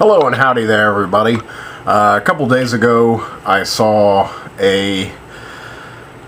Hello and howdy there, everybody. A couple days ago, I saw a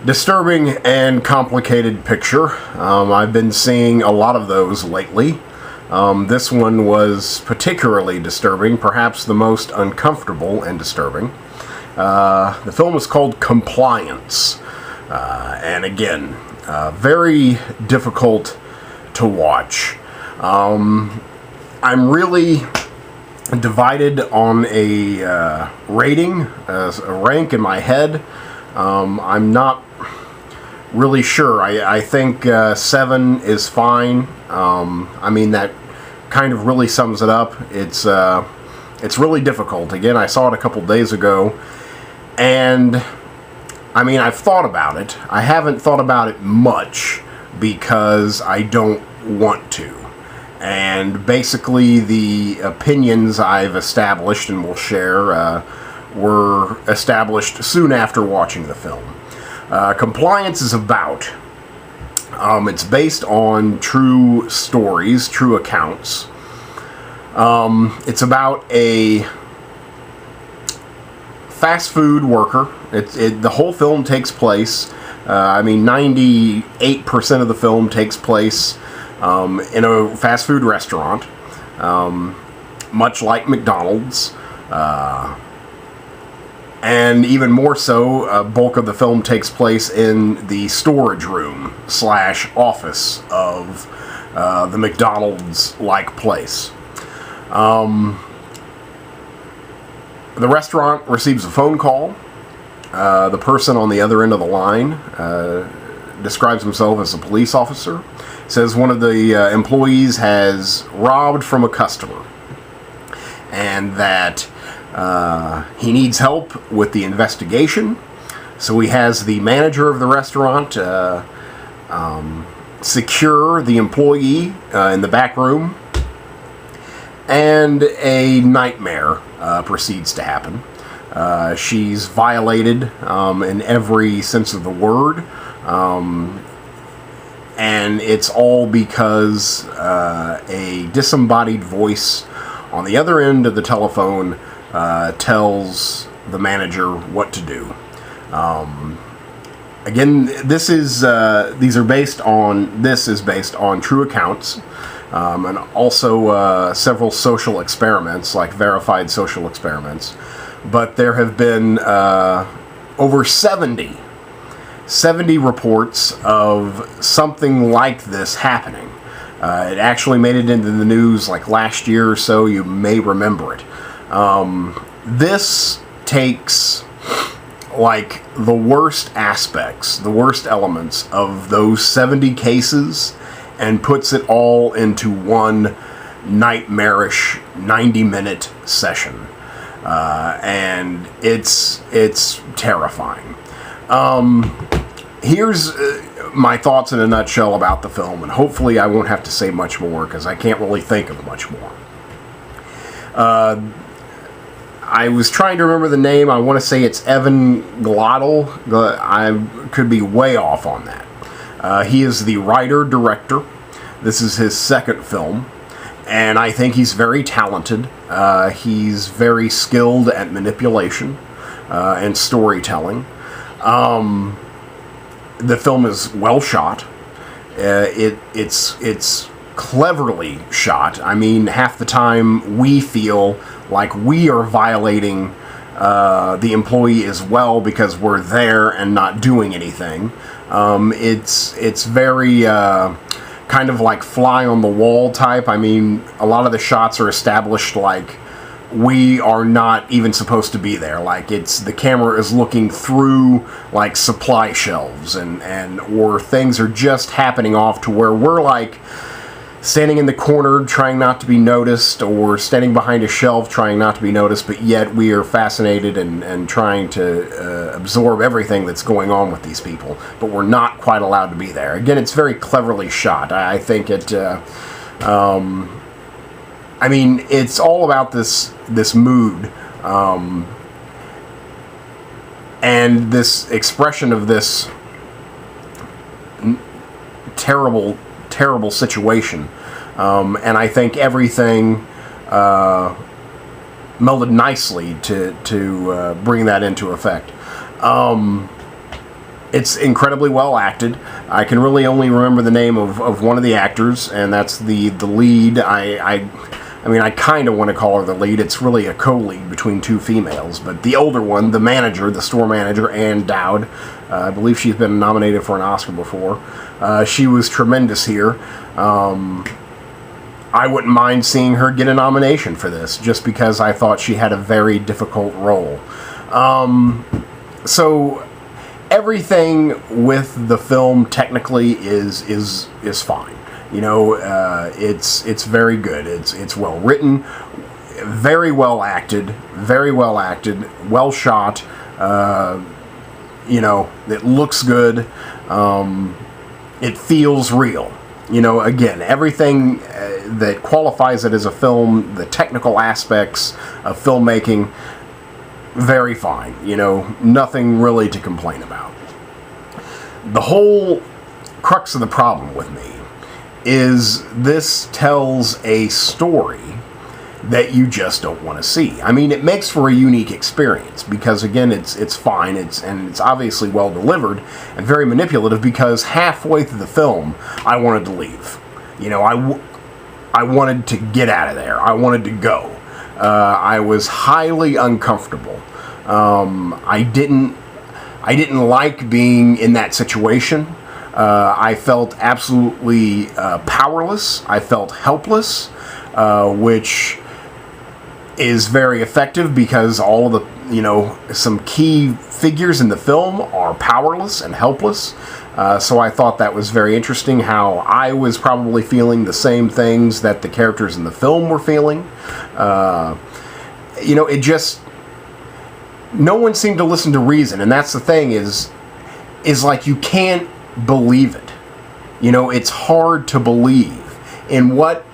disturbing and complicated picture. I've been seeing a lot of those lately. This one was particularly disturbing, perhaps the most uncomfortable and disturbing. The film is called Compliance. And again, very difficult to watch. I'm really divided on a rating, a rank in my head. I'm not really sure. I think 7 is fine. I mean, that kind of really sums it up. It's really difficult. Again, I saw it a couple days ago, and I mean, I've thought about it. I haven't thought about it much because I don't want to. And basically, the opinions I've established and will share were established soon after watching the film. Compliance is about, it's based on true stories, true accounts. It's about a fast food worker. The whole film takes place, 98% of the film takes place in a fast food restaurant, much like McDonald's, and even more so, a bulk of the film takes place in the storage room / office of the McDonald's-like place. The restaurant receives a phone call. The person on the other end of the line describes himself as a police officer. Says one of the employees has robbed from a customer and that he needs help with the investigation. So he has the manager of the restaurant secure the employee in the back room, and a nightmare proceeds to happen. She's violated in every sense of the word. And it's all because a disembodied voice on the other end of the telephone tells the manager what to do. Again, this is based on true accounts, and also several social experiments, like verified social experiments. But there have been over 70 reports of something like this happening. It actually made it into the news like last year or so. You may remember it. This takes like the worst aspects, the worst elements of those 70 cases and puts it all into one nightmarish 90-minute session. And it's terrifying. Here's my thoughts in a nutshell about the film, and hopefully I won't have to say much more because I can't really think of much more. I was trying to remember the name. I want to say it's Evan Glottal. I could be way off on that. He is the writer-director. This is his second film, and I think he's very talented. He's very skilled at manipulation and storytelling. The film is well shot. It's cleverly shot. I mean, half the time we feel like we are violating the employee as well because we're there and not doing anything. It's very kind of like fly on the wall type. I mean, a lot of the shots are established like we are not even supposed to be there. Like the camera is looking through like supply shelves or things are just happening off to where we're like standing in the corner trying not to be noticed, or standing behind a shelf trying not to be noticed, but yet we are fascinated and trying to absorb everything that's going on with these people, but we're not quite allowed to be there. Again, it's very cleverly shot. I think it I mean, it's all about this mood, and this expression of this terrible situation. And I think everything melded nicely to bring that into effect. It's incredibly well acted. I can really only remember the name of one of the actors, and that's the lead. I mean, I kind of want to call her the lead. It's really a co-lead between two females, but the older one, the manager, the store manager, Ann Dowd, I believe she's been nominated for an Oscar before. She was tremendous here. I wouldn't mind seeing her get a nomination for this, just because I thought she had a very difficult role. So everything with the film technically is fine. You know, it's very good. It's well written, very well acted, well shot. You know, it looks good. It feels real. You know, again, everything that qualifies it as a film, the technical aspects of filmmaking, very fine. You know, nothing really to complain about. The whole crux of the problem with me is this tells a story that you just don't want to see. I mean, it makes for a unique experience because, again, it's fine, and it's obviously well delivered and very manipulative, because halfway through the film, I wanted to leave. You know, I wanted to get out of there. I wanted to go. I was highly uncomfortable. I didn't like being in that situation. I felt absolutely powerless. I felt helpless, which is very effective because all of the, you know, some key figures in the film are powerless and helpless. So I thought that was very interesting, how I was probably feeling the same things that the characters in the film were feeling. You know, it just, no one seemed to listen to reason, and that's the thing, is like, you can't believe it. You know, it's hard to believe in what,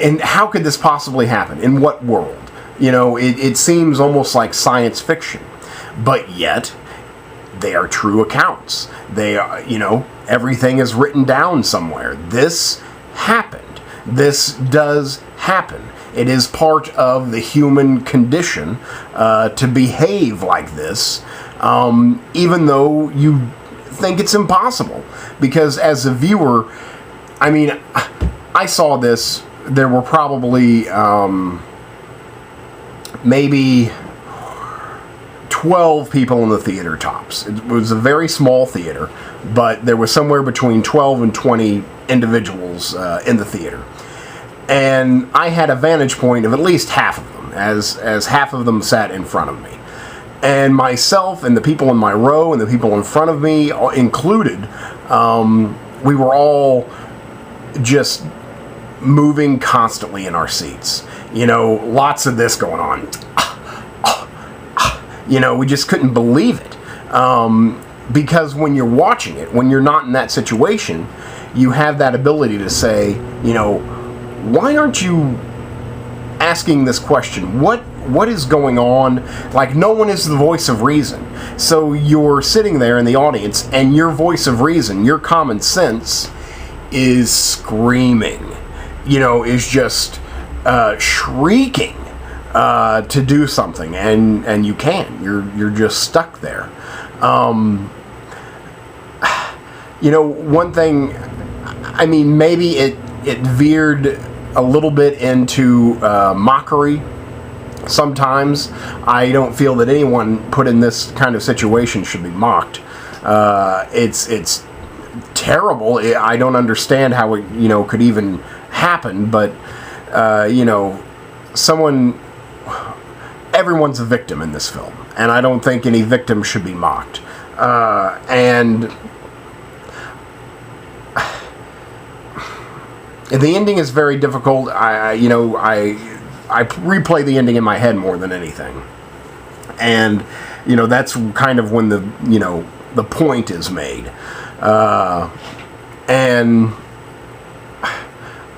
and how could this possibly happen? In what world? You know, it seems almost like science fiction, but yet they are true accounts. They are, you know, everything is written down somewhere. This happened. This does happen. It is part of the human condition to behave like this, even though you think it's impossible. Because as a viewer, I mean, I saw this, there were probably maybe 12 people in the theater tops. It was a very small theater, but there was somewhere between 12 and 20 individuals in the theater. And I had a vantage point of at least half of them, as half of them sat in front of me. And myself and the people in my row and the people in front of me included, we were all just moving constantly in our seats. You know, lots of this going on. You know, we just couldn't believe it. Because when you're watching it, when you're not in that situation, you have that ability to say, you know, why aren't you asking this question? What is going on? Like, no one is the voice of reason. So you're sitting there in the audience, and your voice of reason, your common sense, is screaming. You know, is just shrieking to do something, and you can't. You're just stuck there. You know, one thing, I mean, maybe it veered a little bit into mockery. Sometimes I don't feel that anyone put in this kind of situation should be mocked. It's terrible. I don't understand how it, you know, could even happen, but you know, everyone's a victim in this film, and I don't think any victim should be mocked. And the ending is very difficult. I replay the ending in my head more than anything, and you know, that's kind of when the, you know, the point is made. And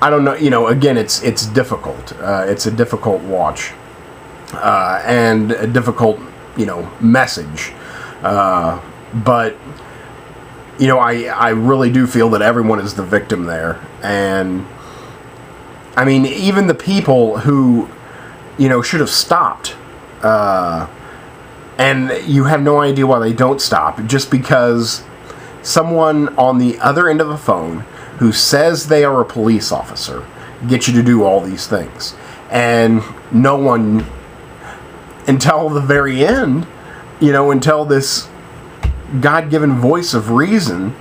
I don't know, you know, again, it's difficult. It's a difficult watch, and a difficult, you know, message. But you know, I really do feel that everyone is the victim there. And I mean, even the people who should have stopped. And you have no idea why they don't stop, just because someone on the other end of a phone who says they are a police officer gets you to do all these things. And no one, until the very end, until this God-given voice of reason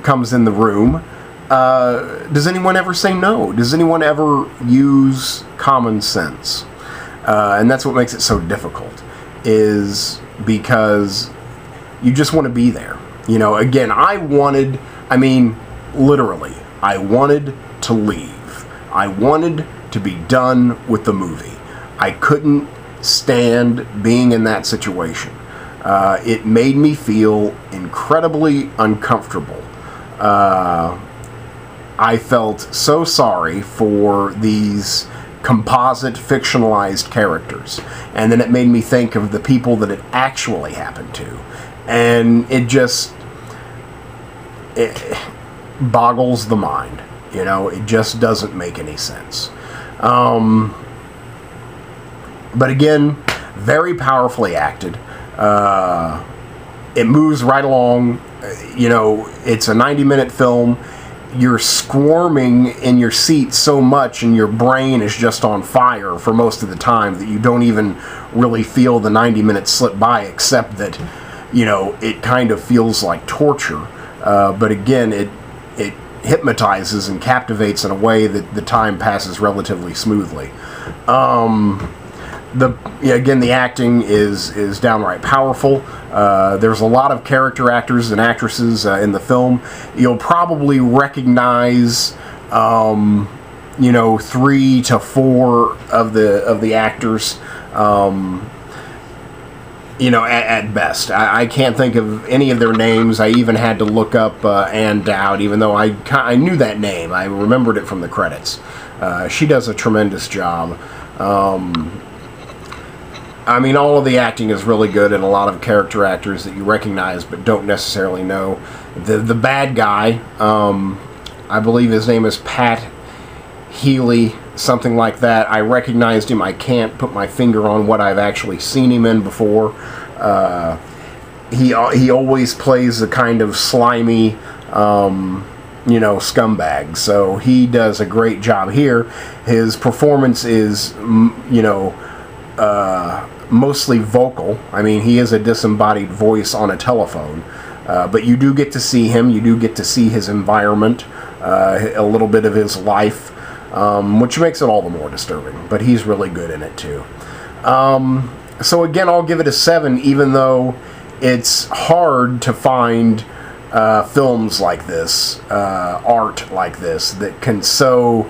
comes in the room, does anyone ever say no? Does anyone ever use common sense? And that's what makes it so difficult, is because you just want to be there. Again, literally, I wanted to leave. I wanted to be done with the movie. I couldn't stand being in that situation. It made me feel incredibly uncomfortable. I felt so sorry for these composite, fictionalized characters. And then it made me think of the people that it actually happened to. And it boggles the mind. It just doesn't make any sense. But again, very powerfully acted. It moves right along. It's a 90-minute film. You're squirming in your seat so much, and your brain is just on fire for most of the time, that you don't even really feel the 90 minutes slip by, except that, it kind of feels like torture. But again, it hypnotizes and captivates in a way that the time passes relatively smoothly. The acting is downright powerful. There's a lot of character actors and actresses in the film. You'll probably recognize 3 to 4 of the actors, at best. I can't think of any of their names. I even had to look up Ann Dowd, even though I knew that name. I remembered it from the credits. She does a tremendous job. All of the acting is really good, and a lot of character actors that you recognize but don't necessarily know. The bad guy, I believe his name is Pat Healy, something like that. I recognized him. I can't put my finger on what I've actually seen him in before. He always plays a kind of slimy, scumbag. So he does a great job here. His performance is, mostly vocal. He is a disembodied voice on a telephone. But you do get to see him. You do get to see his environment, a little bit of his life, which makes it all the more disturbing. But he's really good in it too. So again, I'll give it a 7, even though it's hard to find films like this, art like this, that can so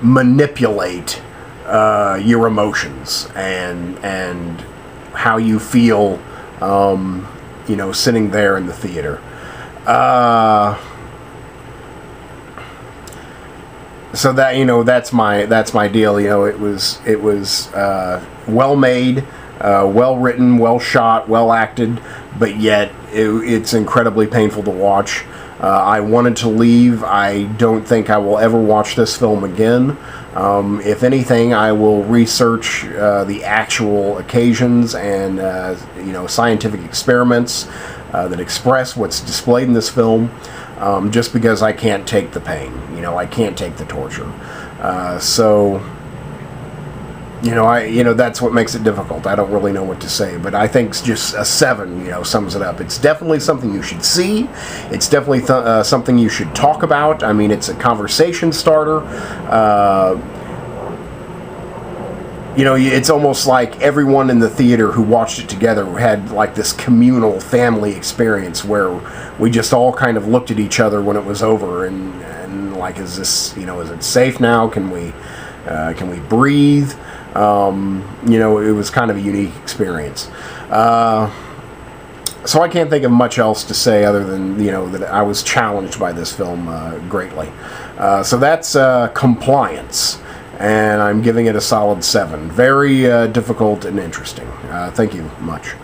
manipulate your emotions and how you feel, sitting there in the theater. So that that's my deal. It was well made, well written, well shot, well acted, but yet it's incredibly painful to watch. I wanted to leave. I don't think I will ever watch this film again. If anything, I will research the actual occasions and scientific experiments that express what's displayed in this film, just because I can't take the pain. I can't take the torture. That's what makes it difficult. I don't really know what to say, but I think just a 7, sums it up. It's definitely something you should see. It's definitely something you should talk about. It's a conversation starter. It's almost like everyone in the theater who watched it together had like this communal family experience where we just all kind of looked at each other when it was over and like, is this, is it safe now? Can we breathe? It was kind of a unique experience. So I can't think of much else to say other than, that I was challenged by this film greatly. So that's Compliance, and I'm giving it a solid 7. Very difficult and interesting. Thank you much.